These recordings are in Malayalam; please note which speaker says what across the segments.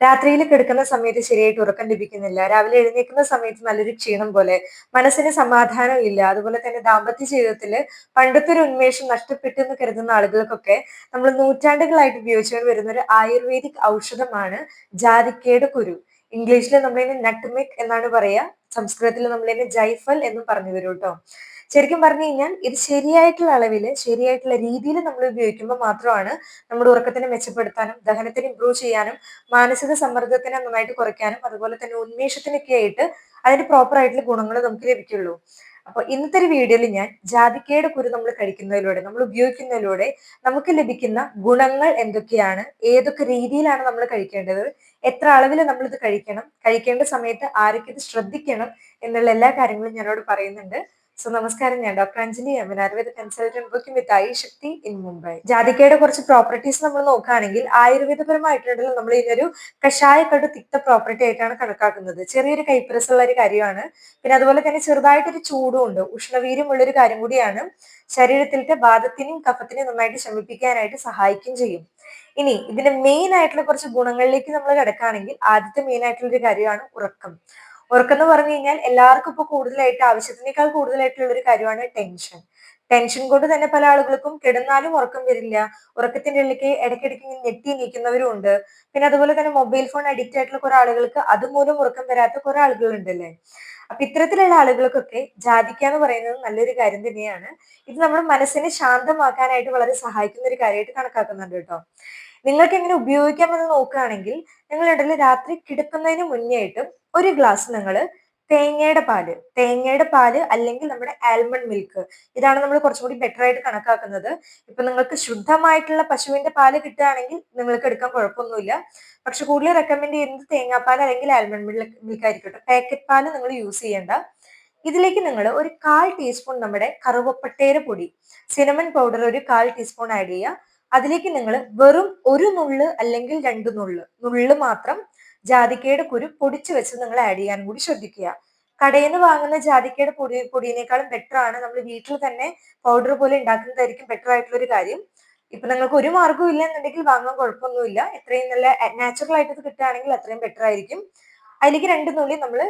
Speaker 1: രാത്രിയിൽ കിടക്കുന്ന സമയത്ത് ശരിയായിട്ട് ഉറക്കം ലഭിക്കുന്നില്ല. രാവിലെ എഴുന്നേൽക്കുന്ന സമയത്ത് നല്ലൊരു ക്ഷീണം പോലെ. മനസ്സിന് സമാധാനം ഇല്ല. അതുപോലെ തന്നെ ദാമ്പത്യ ജീവിതത്തില് പണ്ടത്തെ ഒരു ഉന്മേഷം നഷ്ടപ്പെട്ടു എന്ന് കരുതുന്ന ആളുകൾക്കൊക്കെ നമ്മൾ നൂറ്റാണ്ടുകളായിട്ട് ഉപയോഗിച്ചുകൊണ്ട് വരുന്ന ഒരു ആയുർവേദിക് ഔഷധമാണ് ജാതിക്കയുടെ കുരു. ഇംഗ്ലീഷിൽ നമ്മളതിനെ നട്ട്മെഗ് എന്നാണ് പറയാ. സംസ്കൃതത്തിൽ നമ്മളതിനെ ജൈഫൽ എന്നും പറഞ്ഞു വരും ട്ടോ. ശരിക്കും പറഞ്ഞു കഴിഞ്ഞാൽ ഇത് ശരിയായിട്ടുള്ള അളവില് ശരിയായിട്ടുള്ള രീതിയിൽ നമ്മൾ ഉപയോഗിക്കുമ്പോൾ മാത്രമാണ് നമ്മുടെ ഉറക്കത്തിനെ മെച്ചപ്പെടുത്താനും ദഹനത്തിന് ഇംപ്രൂവ് ചെയ്യാനും മാനസിക സമ്മർദ്ദത്തിനെ നന്നായിട്ട് കുറയ്ക്കാനും അതുപോലെ തന്നെ ഉന്മേഷത്തിനൊക്കെ ആയിട്ട് അതിന്റെ പ്രോപ്പർ ആയിട്ടുള്ള ഗുണങ്ങൾ നമുക്ക് ലഭിക്കുള്ളൂ. അപ്പൊ ഇന്നത്തെ ഒരു വീഡിയോയിൽ ഞാൻ ജാതിക്കയുടെ കുരു നമ്മൾ കഴിക്കുന്നതിലൂടെ നമ്മൾ ഉപയോഗിക്കുന്നതിലൂടെ നമുക്ക് ലഭിക്കുന്ന ഗുണങ്ങൾ എന്തൊക്കെയാണ്, ഏതൊക്കെ രീതിയിലാണ് നമ്മൾ കഴിക്കേണ്ടത്, എത്ര അളവിൽ നമ്മൾ ഇത് കഴിക്കണം, കഴിക്കേണ്ട സമയത്ത് ആരൊക്കെ ഇത് ശ്രദ്ധിക്കണം എന്നുള്ള എല്ലാ കാര്യങ്ങളും ഞാനോട് പറയുന്നുണ്ട്. സോ നമസ്കാരം, ഞാൻ doctor Anjali Aman, Ayurveda consultant working with I Shakti in Mumbai. ജാതിക്കയുടെ കുറച്ച് പ്രോപ്പർട്ടീസ് നമ്മൾ നോക്കുകയാണെങ്കിൽ ആയുർവേദപരമായിട്ടുള്ള നമ്മൾ ഇതിനൊരു കഷായക്കടു തിക്ത പ്രോപ്പർട്ടി ആയിട്ടാണ് കണക്കാക്കുന്നത്. ചെറിയൊരു കൈപ്പരസുള്ള ഒരു കാര്യമാണ്. പിന്നെ അതുപോലെ തന്നെ ചെറുതായിട്ടൊരു ചൂടും ഉണ്ട്, ഉഷ്ണവീര്യമുള്ള ഒരു കാര്യം കൂടിയാണ്. ശരീരത്തിലത്തെ വാദത്തിനെയും കഫത്തിനെയും നന്നായിട്ട് ശമിപ്പിക്കാനായിട്ട് സഹായിക്കുകയും ചെയ്യും. ഇനി ഇതിന്റെ മെയിൻ ആയിട്ടുള്ള കുറച്ച് ഗുണങ്ങളിലേക്ക് നമ്മൾ കിടക്കുകയാണെങ്കിൽ ആദ്യത്തെ മെയിൻ ആയിട്ടുള്ള ഒരു കാര്യമാണ് ഉറക്കം. ഉറക്കം എന്ന് പറഞ്ഞു കഴിഞ്ഞാൽ എല്ലാവർക്കും ഇപ്പൊ കൂടുതലായിട്ട് ആവശ്യത്തിനേക്കാൾ കൂടുതലായിട്ടുള്ള ഒരു കാര്യമാണ് ടെൻഷൻ. ടെൻഷൻ കൊണ്ട് തന്നെ പല ആളുകൾക്കും കിടന്നാലും ഉറക്കം വരില്ല. ഉറക്കത്തിന്റെ ഇടയ്ക്ക് ഇടയ്ക്കിടയ്ക്ക് ഇങ്ങനെ ഞെട്ടി നീക്കുന്നവരും ഉണ്ട്. പിന്നെ അതുപോലെ തന്നെ മൊബൈൽ ഫോൺ അഡിക്റ്റ് ആയിട്ടുള്ള കുറെ ആളുകൾക്ക് അതുമൂലം ഉറക്കം വരാത്ത കുറെ ആളുകളുണ്ടല്ലേ. അപ്പൊ ഇത്തരത്തിലുള്ള ആളുകൾക്കൊക്കെ ജാതിക്ക എന്ന് പറയുന്നത് നല്ലൊരു കാര്യം തന്നെയാണ്. ഇത് നമ്മുടെ മനസ്സിനെ ശാന്തമാക്കാനായിട്ട് വളരെ സഹായിക്കുന്ന ഒരു കാര്യമായിട്ട് കണക്കാക്കുന്നുണ്ട് കേട്ടോ. നിങ്ങൾക്ക് എങ്ങനെ ഉപയോഗിക്കാമെന്ന് നോക്കുകയാണെങ്കിൽ നിങ്ങൾ ഉണ്ടല്ലോ രാത്രി കിടക്കുന്നതിന് മുന്നേ ആയിട്ട് ഒരു ഗ്ലാസ് നിങ്ങൾ തേങ്ങയുടെ പാല് അല്ലെങ്കിൽ നമ്മുടെ ആൽമണ്ട് മിൽക്ക്, ഇതാണ് നമ്മൾ കുറച്ചും കൂടി ബെറ്റർ ആയിട്ട് കണക്കാക്കുന്നത്. ഇപ്പൊ നിങ്ങൾക്ക് ശുദ്ധമായിട്ടുള്ള പശുവിന്റെ പാല് കിട്ടുകയാണെങ്കിൽ നിങ്ങൾക്ക് എടുക്കാൻ കുഴപ്പമൊന്നുമില്ല. പക്ഷെ കൂടുതൽ റെക്കമെൻഡ് ചെയ്യുന്നത് തേങ്ങാപ്പാൽ അല്ലെങ്കിൽ ആൽമണ്ട് മിൽക്ക് ആയിരിക്കട്ടെ. പാക്കറ്റ് പാല് നിങ്ങൾ യൂസ് ചെയ്യേണ്ട. ഇതിലേക്ക് നിങ്ങൾ ഒരു 1/4 ടീസ്പൂൺ നമ്മുടെ കറുവപ്പട്ടയുടെ പൊടി, സിനമൺ പൗഡർ ഒരു 1/4 ടീസ്പൂൺ ആഡ് ചെയ്യുക. അതിലേക്ക് നിങ്ങൾ വെറും ഒരു നുള്ള് അല്ലെങ്കിൽ 2 നുള്ള് മാത്രം ജാതിക്കയുടെ കുരു പൊടിച്ചു വെച്ച് നിങ്ങൾ ആഡ് ചെയ്യാൻ കൂടി ശ്രദ്ധിക്കുക. കടയിൽ നിന്ന് വാങ്ങുന്ന ജാതിക്കയുടെ പൊടിയേക്കാളും ബെറ്റർ ആണ് നമ്മൾ വീട്ടിൽ തന്നെ പൗഡർ പോലെ ഉണ്ടാക്കുന്നതായിരിക്കും ബെറ്റർ ആയിട്ടുള്ള ഒരു കാര്യം. ഇപ്പൊ നിങ്ങൾക്ക് ഒരു മാർഗവും ഇല്ല എന്നുണ്ടെങ്കിൽ വാങ്ങാൻ കുഴപ്പമൊന്നുമില്ല. എത്രയും നല്ല നാച്ചുറൽ ആയിട്ട് ഇത് കിട്ടുകയാണെങ്കിൽ അത്രയും ബെറ്റർ ആയിരിക്കും. അതിലേക്ക് 2 നുള്ളി നമ്മൾ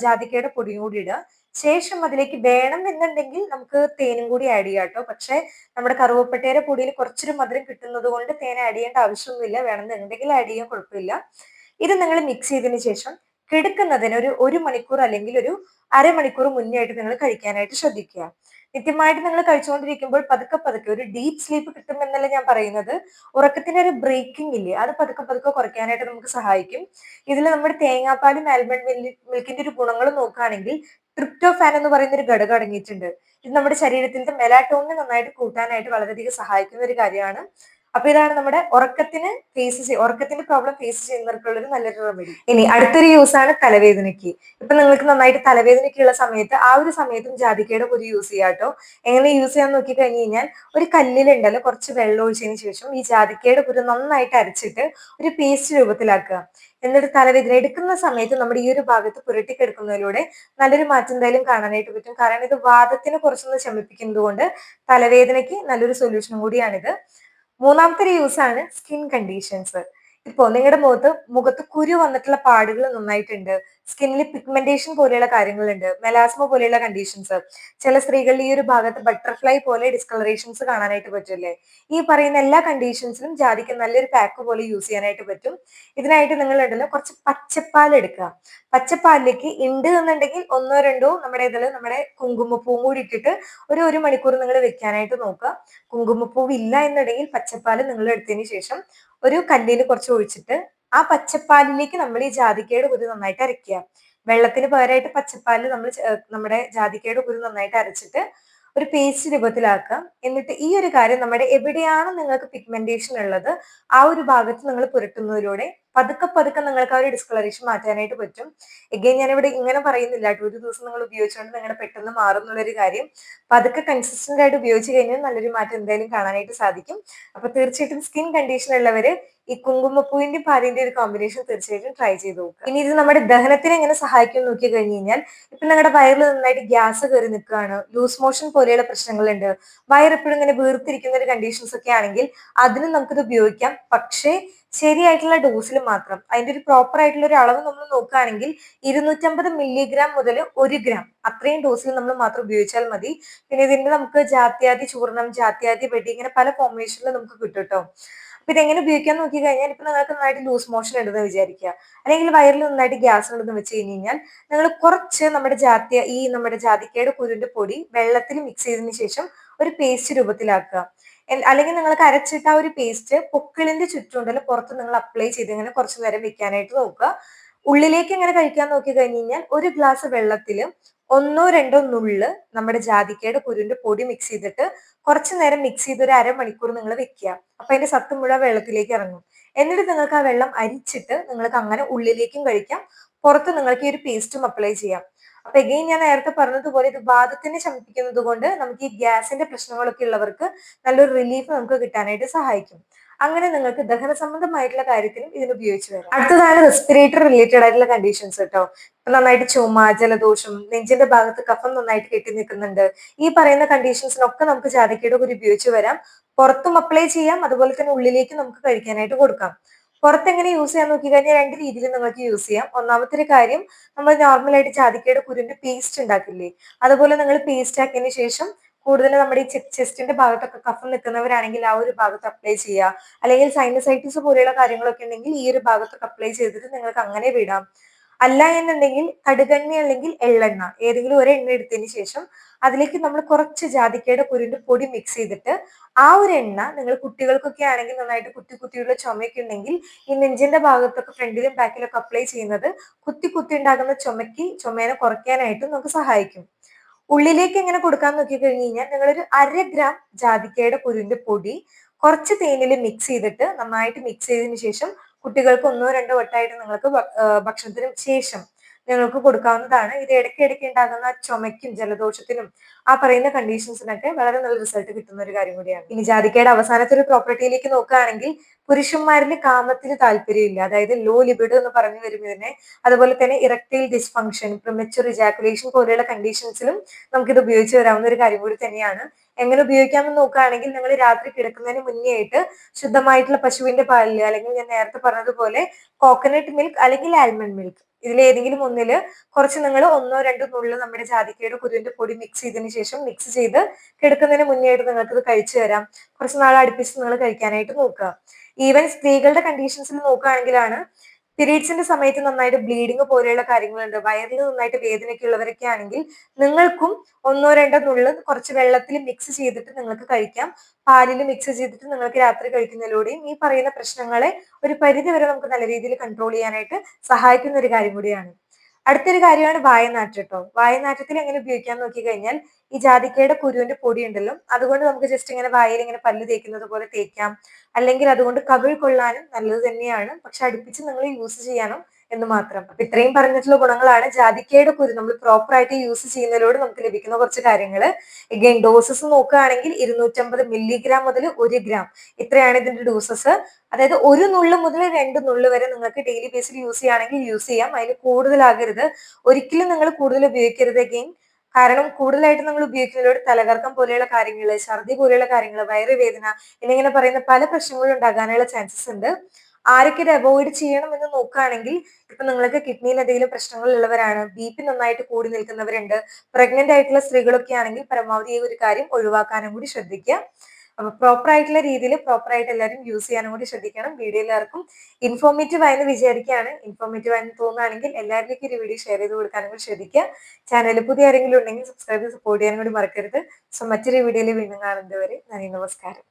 Speaker 1: ജാതിക്കയുടെ പൊടിയും കൂടി ഇടുക. ശേഷം അതിലേക്ക് വേണം എന്നുണ്ടെങ്കിൽ നമുക്ക് തേനും കൂടി ആഡ് ചെയ്യാം കേട്ടോ. പക്ഷെ നമ്മുടെ കറുവപ്പട്ടയുടെ പൊടിയിൽ കുറച്ചൊരു മധുരം കിട്ടുന്നത് കൊണ്ട് തേൻ ആഡ് ചെയ്യേണ്ട ആവശ്യമൊന്നുമില്ല. വേണമെന്നുണ്ടെങ്കിൽ ആഡ് ചെയ്യാൻ കുഴപ്പമില്ല. ഇത് നിങ്ങൾ മിക്സ് ചെയ്തതിന് ശേഷം കിടക്കുന്നതിന് ഒരു മണിക്കൂർ അല്ലെങ്കിൽ ഒരു അരമണിക്കൂർ മുന്നേ ആയിട്ട് നിങ്ങൾ കഴിക്കാനായിട്ട് ശ്രദ്ധിക്കുക. നിത്യമായിട്ട് നിങ്ങൾ കഴിച്ചുകൊണ്ടിരിക്കുമ്പോൾ പതുക്കെ പതുക്കെ ഒരു ഡീപ്പ് സ്ലീപ്പ് കിട്ടുമെന്നല്ല ഞാൻ പറയുന്നത്. ഉറക്കത്തിന്റെ ഒരു ബ്രേക്കിംഗ് ഇല്ലേ, അത് പതുക്കെ പതുക്കെ കുറയ്ക്കാനായിട്ട് നമുക്ക് സഹായിക്കും. ഇതിൽ നമ്മുടെ തേങ്ങാപ്പാലും ആൽമണ്ട് മിൽക്കിന്റെ ഒരു ഗുണങ്ങൾ നോക്കുകയാണെങ്കിൽ ട്രിപ്റ്റോഫാൻ എന്ന് പറയുന്ന ഒരു ഘടകം അടങ്ങിയിട്ടുണ്ട്. ഇത് നമ്മുടെ ശരീരത്തിലെ മെലാറ്റോണിനെ നന്നായിട്ട് കൂട്ടാനായിട്ട് വളരെയധികം സഹായിക്കുന്ന ഒരു കാര്യമാണ്. അപ്പൊ ഇതാണ് നമ്മുടെ ഉറക്കത്തിന്റെ പ്രോബ്ലം ഫേസ് ചെയ്യുന്നവർക്കുള്ള ഒരു നല്ലൊരു റെമഡി. ഇനി അടുത്തൊരു യൂസ് ആണ് തലവേദനയ്ക്ക്. ഇപ്പൊ നിങ്ങൾക്ക് നന്നായിട്ട് തലവേദനയ്ക്കുള്ള സമയത്ത് ആ ഒരു സമയത്തും ജാതിക്കയുടെ പൊടി യൂസ് ചെയ്യാം കേട്ടോ. എങ്ങനെ യൂസ് ചെയ്യാൻ നോക്കി കഴിഞ്ഞു കഴിഞ്ഞാൽ ഒരു കല്ലിലുണ്ടല്ലോ കുറച്ച് വെള്ളം ഒഴിച്ചതിന് ശേഷം ഈ ജാതിക്കയുടെ പൊടി നന്നായിട്ട് അരച്ചിട്ട് ഒരു പേസ്റ്റ് രൂപത്തിലാക്കുക. എന്നിട്ട് തലവേദന എടുക്കുന്ന സമയത്ത് നമ്മുടെ ഈ ഒരു ഭാഗത്ത് പുരട്ടിക്കെടുക്കുന്നതിലൂടെ നല്ലൊരു മാറ്റം എന്തായാലും കാണാനായിട്ട് പറ്റും. കാരണം ഇത് വാദത്തിന് കുറച്ചൊന്ന് ശമിപ്പിക്കുന്നത് കൊണ്ട് തലവേദനയ്ക്ക് നല്ലൊരു സൊല്യൂഷനും കൂടിയാണിത്. മൂന്നാമത്തെ ഒരു യൂസ് ആണ് സ്കിൻ കണ്ടീഷൻസ്. ഇപ്പോ നിങ്ങളുടെ മുഖത്ത് കുരു വന്നിട്ടുള്ള പാടുകൾ നന്നായിട്ടുണ്ട്, സ്കിന്നിൽ പിഗ്മെന്റേഷൻ പോലെയുള്ള കാര്യങ്ങളുണ്ട്, മെലാസ്മ പോലെയുള്ള കണ്ടീഷൻസ്, ചില സ്ത്രീകളിൽ ഈ ഒരു ഭാഗത്ത് ബട്ടർഫ്ലൈ പോലെ ഡിസ്കളറേഷൻസ് കാണാനായിട്ട് പറ്റില്ലേ. ഈ പറയുന്ന എല്ലാ കണ്ടീഷൻസിലും ജാതിക്ക നല്ലൊരു പാക്ക് പോലെ യൂസ് ചെയ്യാനായിട്ട് പറ്റും. ഇതിനായിട്ട് നിങ്ങൾ ഉണ്ടല്ലോ കുറച്ച് പച്ചപ്പാൽ എടുക്കുക. പച്ചപ്പാലിലേക്ക് ഉണ്ട് എന്നുണ്ടെങ്കിൽ 1-2 നമ്മുടെ കുങ്കുമപ്പൂവും കൂടി ഇട്ടിട്ട് ഒരു മണിക്കൂർ നിങ്ങൾ വെക്കാനായിട്ട് നോക്കുക. കുങ്കുമപ്പൂവ് ഇല്ല എന്നുണ്ടെങ്കിൽ പച്ചപ്പാൽ നിങ്ങൾ എടുത്തതിന് ശേഷം ഒരു കല്ലിൽ കുറച്ച് ഒഴിച്ചിട്ട് ആ പച്ചപ്പാലിലേക്ക് നമ്മൾ ഈ ജാതിക്കയുടെ കുരു നന്നായിട്ട് അരയ്ക്കുക. വെള്ളത്തിന് പകരമായിട്ട് പച്ചപ്പാലിൽ നമ്മൾ നമ്മുടെ ജാതിക്കയുടെ കുരു നന്നായിട്ട് അരച്ചിട്ട് ഒരു പേസ്റ്റ് രൂപത്തിലാക്കുക. എന്നിട്ട് ഈ ഒരു കാര്യം നമ്മുടെ എവിടെയാണ് നിങ്ങൾക്ക് പിഗ്മെന്റേഷൻ ഉള്ളത് ആ ഒരു ഭാഗത്ത് നിങ്ങൾ പുരട്ടുന്നതിലൂടെ പതുക്കെ പതുക്കെ നിങ്ങൾക്ക് ആ ഒരു ഡിസ്കളറേഷൻ മാറ്റാനായിട്ട് പറ്റും. എഗെയിൻ ഞാനിവിടെ ഇങ്ങനെ പറയുന്നില്ല കേട്ടോ, ഒരു ദിവസം നിങ്ങൾ ഉപയോഗിച്ചുകൊണ്ട് നിങ്ങളുടെ പെട്ടെന്ന് മാറും എന്നുള്ളൊരു കാര്യം. പതുക്കെ കൺസിസ്റ്റന്റ് ആയിട്ട് ഉപയോഗിച്ച് കഴിഞ്ഞാൽ നല്ലൊരു മാറ്റം എന്തായാലും കാണാനായിട്ട് സാധിക്കും. അപ്പൊ തീർച്ചയായിട്ടും സ്കിൻ കണ്ടീഷൻ ഉള്ളവര് ഈ കുങ്കുമപ്പൂവിന്റെ പാലിന്റെ ഒരു കോമ്പിനേഷൻ തീർച്ചയായിട്ടും ട്രൈ ചെയ്ത് നോക്കുക. ഇനി ഇത് നമ്മുടെ ദഹനത്തിനെ എങ്ങനെ സഹായിക്കും നോക്കി കഴിഞ്ഞ് കഴിഞ്ഞാൽ, ഇപ്പൊ നിങ്ങളുടെ വയറിൽ നന്നായിട്ട് ഗ്യാസ് കയറി നിൽക്കുകയാണ്, ലൂസ് മോഷൻ പോലെയുള്ള പ്രശ്നങ്ങളുണ്ട്, വയർ എപ്പോഴും ഇങ്ങനെ വീർത്തിരിക്കുന്ന ഒരു കണ്ടീഷൻസ് ഒക്കെ ആണെങ്കിൽ അതിനും നമുക്കിത് ഉപയോഗിക്കാം. പക്ഷേ ശരിയായിട്ടുള്ള ഡോസിൽ മാത്രം. അതിന്റെ ഒരു പ്രോപ്പർ ആയിട്ടുള്ള ഒരു അളവ് നമ്മൾ നോക്കുകയാണെങ്കിൽ 250 മില്ലിഗ്രാം മുതൽ 1 ഗ്രാം അത്രയും ഡോസിൽ നമ്മൾ മാത്രം ഉപയോഗിച്ചാൽ മതി. പിന്നെ ഇതിന്റെ നമുക്ക് ജാത്യാതി ചൂർണം, ജാത്യാതി വെടി, ഇങ്ങനെ പല ഫോർമേഷനിൽ നമുക്ക് കിട്ടും കേട്ടോ. അപ്പൊ ഇതെങ്ങനെ ഉപയോഗിക്കാൻ നോക്കി കഴിഞ്ഞാൽ, ഇപ്പൊ നിങ്ങൾക്ക് നന്നായിട്ട് ലൂസ് മോഷൻ ഉണ്ടെന്ന് വിചാരിക്കുക, അല്ലെങ്കിൽ വയറിൽ നന്നായിട്ട് ഗ്യാസ് ഉണ്ടെന്ന് വെച്ച് കഴിഞ്ഞ് കഴിഞ്ഞാൽ, നിങ്ങൾ കുറച്ച് നമ്മുടെ ജാതിക്കയുടെ കുരുവിന്റെ പൊടി വെള്ളത്തിൽ മിക്സ് ചെയ്തതിനു ശേഷം ഒരു പേസ്റ്റ് രൂപത്തിലാക്കുക. അല്ലെങ്കിൽ നിങ്ങൾക്ക് അരച്ചിട്ട ആ ഒരു പേസ്റ്റ് പൊക്കിളിന്റെ ചുറ്റുണ്ടല്ലോ പുറത്ത് നിങ്ങൾ അപ്ലൈ ചെയ്ത് ഇങ്ങനെ കുറച്ചു നേരം വെക്കാനായിട്ട് നോക്കുക. ഉള്ളിലേക്ക് ഇങ്ങനെ കഴിക്കാൻ നോക്കി കഴിഞ്ഞ് കഴിഞ്ഞാൽ 1 ഗ്ലാസ് വെള്ളത്തിൽ 1-2 നുള്ള് നമ്മുടെ ജാതിക്കയുടെ കുരുവിന്റെ പൊടി മിക്സ് ചെയ്തിട്ട് കുറച്ചു നേരം മിക്സ് ചെയ്ത് ഒരു അരമണിക്കൂർ നിങ്ങൾ വെക്കുക. അപ്പൊ അതിന്റെ സത്ത് മുഴുവൻ വെള്ളത്തിലേക്ക് ഇറങ്ങും. എന്നിട്ട് നിങ്ങൾക്ക് ആ വെള്ളം അരിച്ചിട്ട് നിങ്ങൾക്ക് അങ്ങനെ ഉള്ളിലേക്കും കഴിക്കാം, പുറത്ത് നിങ്ങൾക്ക് ഈ ഒരു പേസ്റ്റും അപ്ലൈ ചെയ്യാം. അപ്പൊ എഗെയിൻ ഞാൻ നേരത്തെ പറഞ്ഞതുപോലെ ഇത് വാദത്തിനെ ശമിപ്പിക്കുന്നത് കൊണ്ട് നമുക്ക് ഈ ഗ്യാസിന്റെ പ്രശ്നങ്ങളൊക്കെ ഉള്ളവർക്ക് നല്ലൊരു റിലീഫ് നമുക്ക് കിട്ടാനായിട്ട് സഹായിക്കും. അങ്ങനെ നിങ്ങൾക്ക് ദഹന സംബന്ധമായിട്ടുള്ള കാര്യത്തിലും ഇതിന് ഉപയോഗിച്ച് വരാം. അടുത്തതാണ് റെസ്പിറേറ്ററി റിലേറ്റഡ് ആയിട്ടുള്ള കണ്ടീഷൻസ് കേട്ടോ. ഇപ്പൊ നന്നായിട്ട് ചുമ, ജലദോഷം, നെഞ്ചിന്റെ ഭാഗത്ത് കഫം നന്നായിട്ട് കെട്ടി നിൽക്കുന്നുണ്ട്, ഈ പറയുന്ന കണ്ടീഷൻസിനൊക്കെ നമുക്ക് ജാതിക്കയുടെ കുരു ഉപയോഗിച്ച് വരാം. പുറത്തും അപ്ലൈ ചെയ്യാം, അതുപോലെ തന്നെ ഉള്ളിലേക്ക് നമുക്ക് കഴിക്കാനായിട്ട് കൊടുക്കാം. പുറത്ത് എങ്ങനെ യൂസ് ചെയ്യാൻ നോക്കി കഴിഞ്ഞാൽ 2 രീതിയിൽ നിങ്ങൾക്ക് യൂസ് ചെയ്യാം. ഒന്നാമത്തെ ഒരു കാര്യം, നമ്മൾ നോർമൽ ആയിട്ട് ജാതിക്കയുടെ കുരുവിന്റെ പേസ്റ്റ് ഉണ്ടാക്കില്ലേ, അതുപോലെ നിങ്ങൾ പേസ്റ്റ് ആക്കിയതിന് ശേഷം കൂടുതൽ നമ്മുടെ ഈ ചെസ്റ്റിന്റെ ഭാഗത്തൊക്കെ കഫം നിൽക്കുന്നവരാണെങ്കിൽ ആ ഒരു ഭാഗത്ത് അപ്ലൈ ചെയ്യുക. അല്ലെങ്കിൽ സൈനസൈറ്റിസ് പോലെയുള്ള കാര്യങ്ങളൊക്കെ ഉണ്ടെങ്കിൽ ഈ ഒരു ഭാഗത്തൊക്കെ അപ്ലൈ ചെയ്തിട്ട് നിങ്ങൾക്ക് അങ്ങനെ വിടാം. അല്ല എന്നുണ്ടെങ്കിൽ കടുകെണ്ണ അല്ലെങ്കിൽ എള്ളെണ്ണ ഏതെങ്കിലും ഒരു എണ്ണ എടുത്തതിന് ശേഷം അതിലേക്ക് നമ്മൾ കുറച്ച് ജാതിക്കയുടെ കുരുവിന്റെ പൊടി മിക്സ് ചെയ്തിട്ട് ആ ഒരു എണ്ണ നിങ്ങൾ കുട്ടികൾക്കൊക്കെ ആണെങ്കിൽ നന്നായിട്ട് കുത്തി കുത്തിയുള്ള ചുമയൊക്കെ ഉണ്ടെങ്കിൽ ഈ നെഞ്ചിന്റെ ഭാഗത്തൊക്കെ ഫ്രണ്ടിലും ബാക്കിലൊക്കെ അപ്ലൈ ചെയ്യുന്നത് കുത്തി കുത്തി ഉണ്ടാകുന്ന ചുമേനെ കുറയ്ക്കാനായിട്ടും നമുക്ക് സഹായിക്കും. ഉള്ളിലേക്ക് എങ്ങനെ കൊടുക്കാൻ നോക്കി കഴിഞ്ഞ് കഴിഞ്ഞാൽ, നിങ്ങളൊരു 1/2 ഗ്രാം ജാതിക്കയുടെ കുരുവിന്റെ പൊടി കുറച്ച് തേനിൽ മിക്സ് ചെയ്തിട്ട് നന്നായിട്ട് മിക്സ് ചെയ്തതിനു ശേഷം കുട്ടികൾക്ക് 1-2 വട്ടമായിട്ട് നിങ്ങൾക്ക് ഭക്ഷണത്തിന് ശേഷം നിങ്ങൾക്ക് കൊടുക്കാവുന്നതാണ്. ഇത് ഇടയ്ക്കിടയ്ക്ക് ഉണ്ടാകുന്ന ചുമയ്ക്കും ജലദോഷത്തിനും ആ പറയുന്ന കണ്ടീഷൻസിനൊക്കെ വളരെ നല്ല റിസൾട്ട് കിട്ടുന്ന ഒരു കാര്യം കൂടിയാണ്. ഇനി ജാതിക്കയുടെ അവസാനത്തെ ഒരു പ്രോപ്പർട്ടിയിലേക്ക് നോക്കുകയാണെങ്കിൽ, പുരുഷന്മാരിൽ കാമത്തിന് താല്പര്യമില്ല, അതായത് ലോ ലിബിഡോ എന്ന് പറഞ്ഞു വരും ഇതിനെ. അതുപോലെ തന്നെ ഇറക്ടൈൽ ഡിസ്ഫങ്ഷൻ, പ്രിമച്വർ ഇജാക്കുലേഷൻ പോലെയുള്ള കണ്ടീഷൻസിലും നമുക്കിത് ഉപയോഗിച്ച് വരാവുന്ന ഒരു കാര്യം കൂടി തന്നെയാണ്. എങ്ങനെ ഉപയോഗിക്കാമെന്ന് നോക്കുകയാണെങ്കിൽ, നിങ്ങൾ രാത്രി കിടക്കുന്നതിന് മുന്നേ ആയിട്ട് ശുദ്ധമായിട്ടുള്ള പശുവിന്റെ പാലില്, അല്ലെങ്കിൽ ഞാൻ നേരത്തെ പറഞ്ഞതുപോലെ കോക്കനട്ട് മിൽക്ക് അല്ലെങ്കിൽ ആൽമണ്ട് മിൽക്ക്, ഇതിലേതെങ്കിലും ഒന്നില് കുറച്ച് നിങ്ങൾ 1-2 നുള്ള് നമ്മുടെ ജാതിക്കയുടെ കുരുവിന്റെ പൊടി മിക്സ് ചെയ്തതിനു ശേഷം മിക്സ് ചെയ്ത് കിടക്കുന്നതിന് മുന്നേ ആയിട്ട് നിങ്ങൾക്ക് ഇത് കഴിച്ചു തരാം. കുറച്ച് നാൾ അടുപ്പിച്ച് നിങ്ങൾ കഴിക്കാനായിട്ട് നോക്കുക. ഈവൻ സ്ത്രീകളുടെ കണ്ടീഷൻസിൽ നോക്കുകയാണെങ്കിലാണ്, പീരീഡ്സിന്റെ സമയത്ത് നന്നായിട്ട് ബ്ലീഡിങ് പോലെയുള്ള കാര്യങ്ങളുണ്ട്, വയറിൽ നന്നായിട്ട് വേദനയൊക്കെ ഉള്ളവരൊക്കെ ആണെങ്കിൽ നിങ്ങൾക്കും 1-2 നുള്ള് കുറച്ച് വെള്ളത്തിൽ മിക്സ് ചെയ്തിട്ട് നിങ്ങൾക്ക് കഴിക്കാം. പാലിൽ മിക്സ് ചെയ്തിട്ട് നിങ്ങൾക്ക് രാത്രി കഴിക്കുന്നതിലൂടെയും ഈ പറയുന്ന പ്രശ്നങ്ങളെ ഒരു പരിധി വരെ നമുക്ക് നല്ല രീതിയിൽ കൺട്രോൾ ചെയ്യാനായിട്ട് സഹായിക്കുന്ന ഒരു കാര്യം കൂടിയാണ്. അടുത്തൊരു കാര്യമാണ് വായനാറ്റം കേട്ടോ. വായനാറ്റത്തിൽ എങ്ങനെ ഉപയോഗിക്കാൻ നോക്കി കഴിഞ്ഞാൽ, ഈ ജാതിക്കയുടെ കുരുവിന്റെ പൊടി ഉണ്ടല്ലോ, അതുകൊണ്ട് നമുക്ക് ജസ്റ്റ് ഇങ്ങനെ വായിൽ ഇങ്ങനെ പല്ല് തേക്കുന്നത് പോലെ തേക്കാം. അല്ലെങ്കിൽ അതുകൊണ്ട് കവിൾ കൊള്ളാനും നല്ലത് തന്നെയാണ്. പക്ഷെ അടുപ്പിച്ച് നിങ്ങൾ യൂസ് ചെയ്യണം എന്ന് മാത്രം. അപ്പൊ ഇത്രയും പറഞ്ഞിട്ടുള്ള ഗുണങ്ങളാണ് ജാതിക്കയുടെ കുരു നമ്മൾ പ്രോപ്പർ ആയിട്ട് യൂസ് ചെയ്യുന്നതിലൂടെ നമുക്ക് ലഭിക്കുന്ന കുറച്ച് കാര്യങ്ങൾ. എഗെയിൻ ഡോസസ് നോക്കുകയാണെങ്കിൽ 250 മില്ലിഗ്രാം മുതൽ 1 ഗ്രാം ഇത്രയാണ് ഇതിന്റെ ഡോസസ്. അതായത് 1 നുള്ള് മുതൽ 2 നുള്ള് വരെ നിങ്ങൾക്ക് ഡെയിലി ബേസിൽ യൂസ് ചെയ്യുകയാണെങ്കിൽ യൂസ് ചെയ്യാം. അതിൽ കൂടുതലാകരുത്. ഒരിക്കലും നിങ്ങൾ കൂടുതൽ ഉപയോഗിക്കരുത് എഗെയിൻ. കാരണം കൂടുതലായിട്ട് നമ്മൾ ഉപയോഗിക്കുന്നതിലൂടെ തലകറക്കം പോലെയുള്ള കാര്യങ്ങൾ, ഛർദി പോലെയുള്ള കാര്യങ്ങൾ, വയറുവേദന എന്നിങ്ങനെ പറയുന്ന പല പ്രശ്നങ്ങളും ഉണ്ടാകാനുള്ള ചാൻസസ് ഉണ്ട്. ആരൊക്കെ ഇത് അവോയ്ഡ് ചെയ്യണം എന്ന് നോക്കുകയാണെങ്കിൽ, ഇപ്പൊ നിങ്ങൾക്ക് കിഡ്നിയിൽ എന്തെങ്കിലും പ്രശ്നങ്ങൾ ഉള്ളവരാണ്, BP നന്നായിട്ട് കൂടി നിൽക്കുന്നവരുണ്ട്, പ്രഗ്നന്റ് ആയിട്ടുള്ള സ്ത്രീകളൊക്കെ ആണെങ്കിൽ പരമാവധി ഈ ഒരു കാര്യം ഒഴിവാക്കാനും കൂടി ശ്രദ്ധിക്കുക. അപ്പൊ പ്രോപ്പർ ആയിട്ടുള്ള രീതിയിൽ പ്രോപ്പർ ആയിട്ട് എല്ലാവരും യൂസ് ചെയ്യാനും കൂടി ശ്രദ്ധിക്കണം. വീഡിയോ എല്ലാവർക്കും ഇൻഫോർമേറ്റീവ് ആയെന്ന് വിചാരിക്കുകയാണ്. ഇൻഫോർമേറ്റീവ് ആയെന്ന് തോന്നുകയാണെങ്കിൽ എല്ലാവരിലേക്കും ഒരു വീഡിയോ ഷെയർ ചെയ്ത് കൊടുക്കാനും കൂടി ശ്രദ്ധിക്കുക. ചാനൽ പുതിയ ആരെങ്കിലും ഉണ്ടെങ്കിൽ സബ്സ്ക്രൈബ് ചെയ്ത് സപ്പോർട്ട് ചെയ്യാനും കൂടി മറക്കരുത്. സോ മറ്റൊരു വീഡിയോയിൽ വീണ്ടും കാണുന്നതുവരെ നന്ദി, നമസ്കാരം.